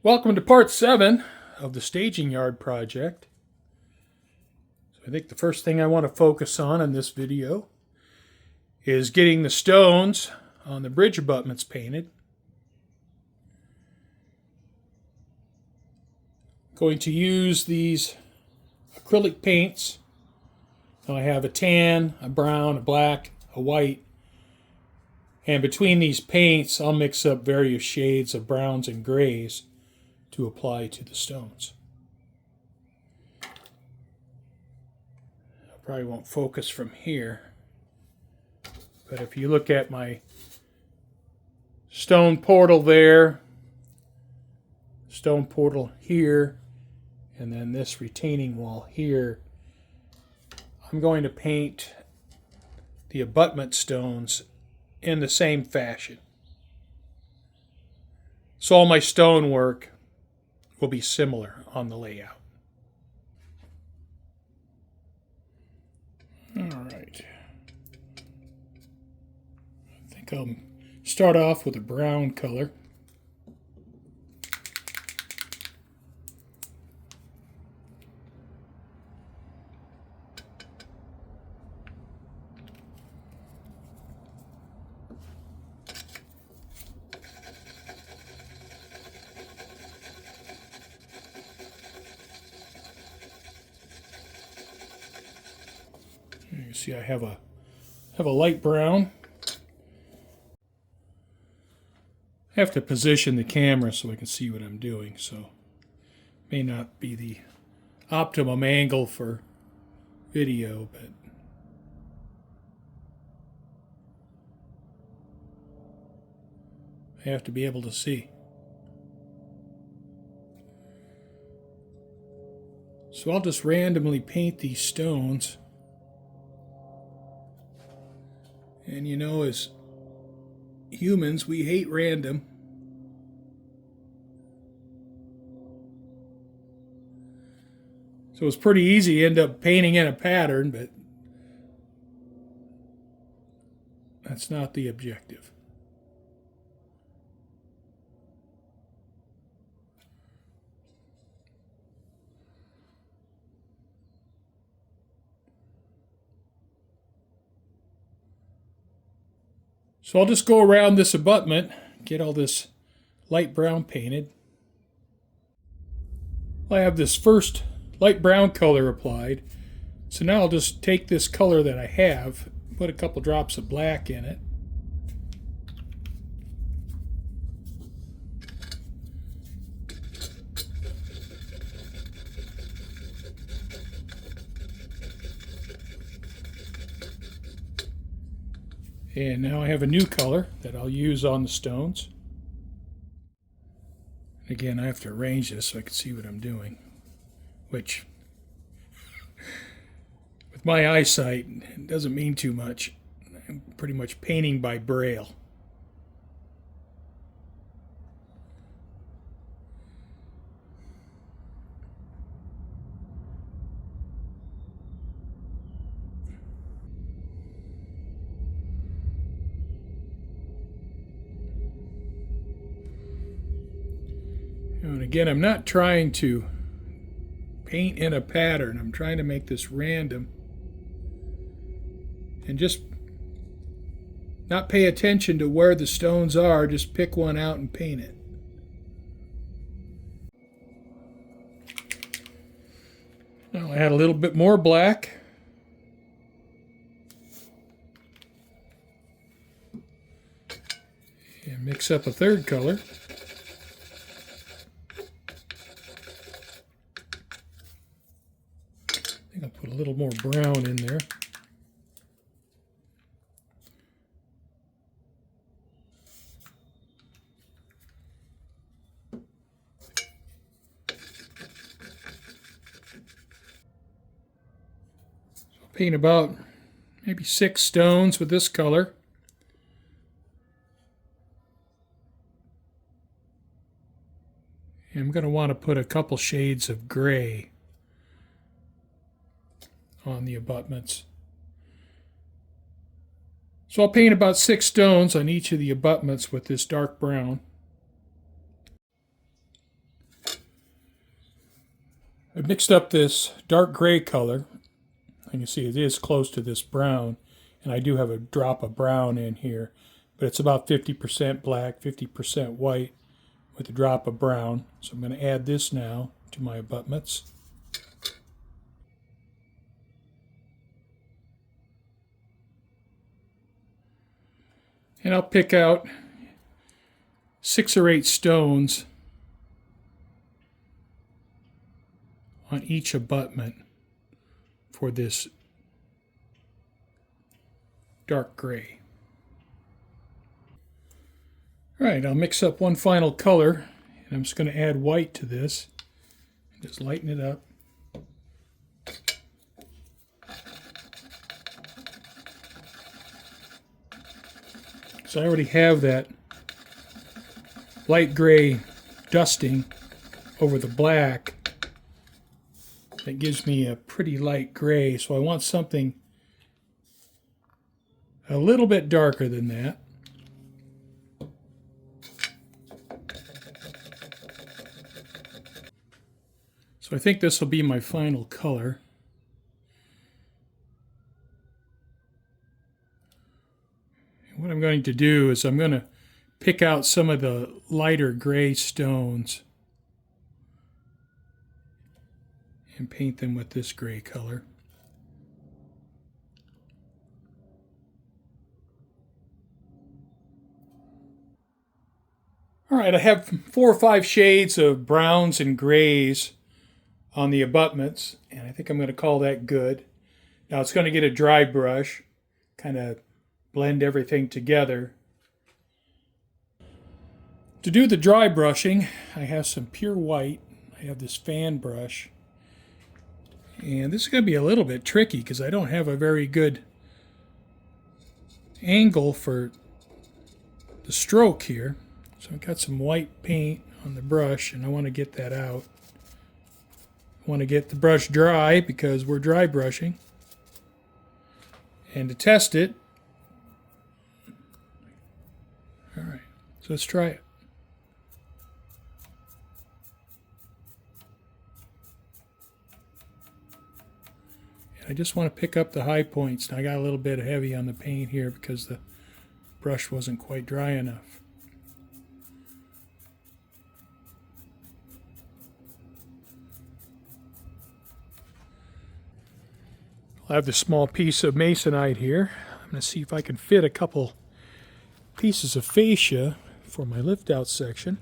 Welcome to part 7 of the staging yard project. So I think the first thing I want to focus on in this video is getting the stones on the bridge abutments painted. I'm going to use these acrylic paints. Now I have a tan, a brown, a black, a white, and between these paints I'll mix up various shades of browns and grays to apply to the stones. I probably won't focus from here, but if you look at my stone portal there, stone portal here, and then this retaining wall here, I'm going to paint the abutment stones in the same fashion. So all my stonework will be similar on the layout. All right. I think I'll start off with a brown color. You can see I have a light brown. I have to position the camera so I can see what I'm doing, so may not be the optimum angle for video, but I have to be able to see. So I'll just randomly paint these stones. And you know, as humans, we hate random. So it's pretty easy to end up painting in a pattern, but that's not the objective. So I'll just go around this abutment, get all this light brown painted. I have this first light brown color applied. So now I'll just take this color that I have, put a couple drops of black in it. And now I have a new color that I'll use on the stones. Again, I have to arrange this so I can see what I'm doing, which, with my eyesight, it doesn't mean too much. I'm pretty much painting by braille. And again, I'm not trying to paint in a pattern. I'm trying to make this random and just not pay attention to where the stones are. Just pick one out and paint it. Now I add a little bit more black. And mix up a third color. I'll put a little more brown in there. So I'll paint about maybe 6 stones with this color. And I'm going to want to put a couple shades of gray on the abutments. So I'll paint about 6 stones on each of the abutments with this dark brown. I mixed up this dark gray color. You can see it is close to this brown, and I do have a drop of brown in here, but it's about 50% black, 50% white with a drop of brown. So I'm going to add this now to my abutments. And I'll pick out 6 or 8 stones on each abutment for this dark gray. All right, I'll mix up one final color, and I'm just going to add white to this and just lighten it up. So I already have that light gray dusting over the black that gives me a pretty light gray, so I want something a little bit darker than that. So I think this will be my final color. And what I'm going to do is I'm going to pick out some of the lighter gray stones and paint them with this gray color. All right, I have 4 or 5 shades of browns and grays on the abutments, and I think I'm going to call that good. Now it's going to get a dry brush, kind of blend everything together. To do the dry brushing, I have some pure white. I have this fan brush. And this is going to be a little bit tricky because I don't have a very good angle for the stroke here. So I've got some white paint on the brush and I want to get that out. I want to get the brush dry because we're dry brushing. And to test it, all right, so let's try it. I just want to pick up the high points. Now I got a little bit heavy on the paint here because the brush wasn't quite dry enough. I'll have this small piece of masonite here. I'm going to see if I can fit a couple pieces of fascia for my lift out section.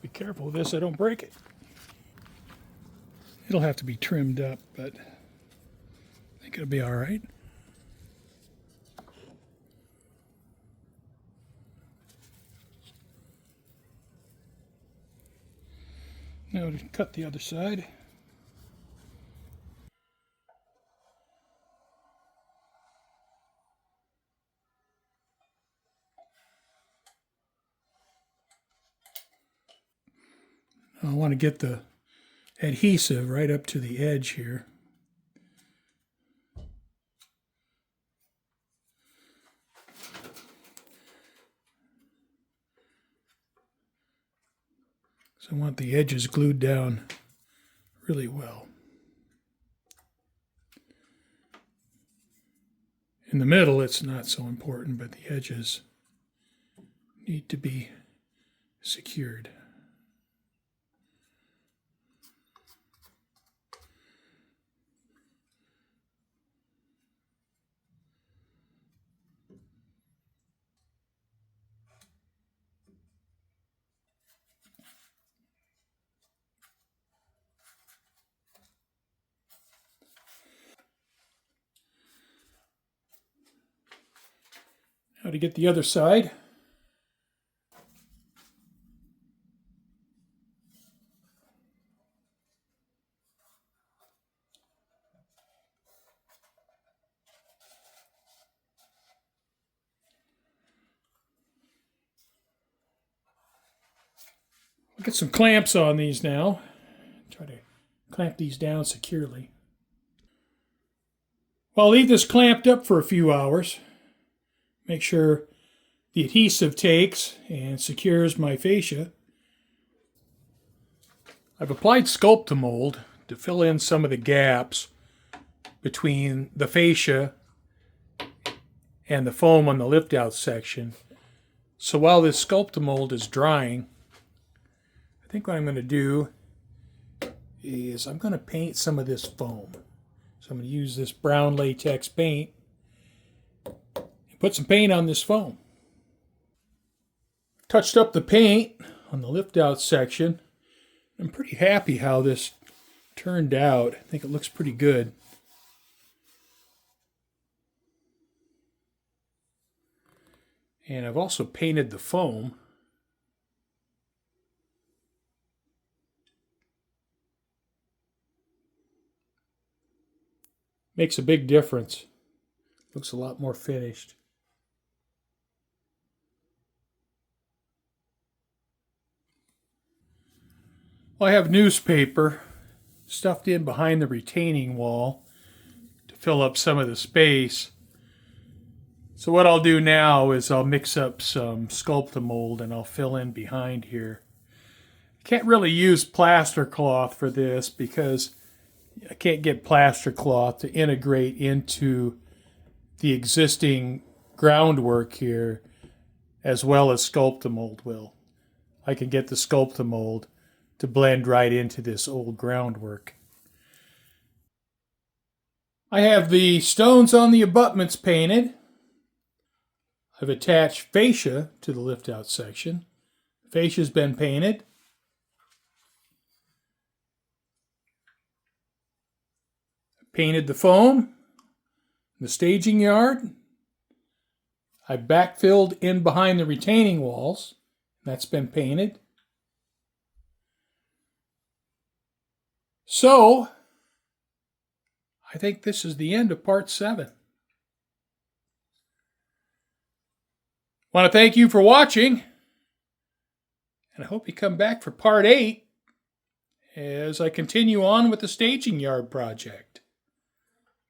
Be careful with this, I don't break it. It'll have to be trimmed up, but I think it'll be all right. Now to cut the other side. I want to get the adhesive right up to the edge here. So I want the edges glued down really well. In the middle, it's not so important, but the edges need to be secured. Now to get the other side. Get some clamps on these now. Try to clamp these down securely. Well, I'll leave this clamped up for a few hours. Make sure the adhesive takes and secures my fascia. I've applied Sculpt-a-Mold to fill in some of the gaps between the fascia and the foam on the lift-out section. So while this Sculpt-a-Mold is drying, I think what I'm going to do is I'm going to paint some of this foam. So I'm going to use this brown latex paint and put some paint on this foam. Touched up the paint on the lift-out section. I'm pretty happy how this turned out. I think it looks pretty good. And I've also painted the foam. Makes a big difference. Looks a lot more finished. Well, I have newspaper stuffed in behind the retaining wall to fill up some of the space. So what I'll do now is I'll mix up some Sculpt-a-Mold and I'll fill in behind here. Can't really use plaster cloth for this because I can't get plaster cloth to integrate into the existing groundwork here as well as Sculpt-a-Mold will. I can get the Sculpt-a-Mold to blend right into this old groundwork. I have the stones on the abutments painted. I've attached fascia to the lift-out section. Fascia's been painted. Painted the foam, the staging yard. I backfilled in behind the retaining walls. That's been painted. So, I think this is the end of part 7. I want to thank you for watching, and I hope you come back for part 8 as I continue on with the staging yard project.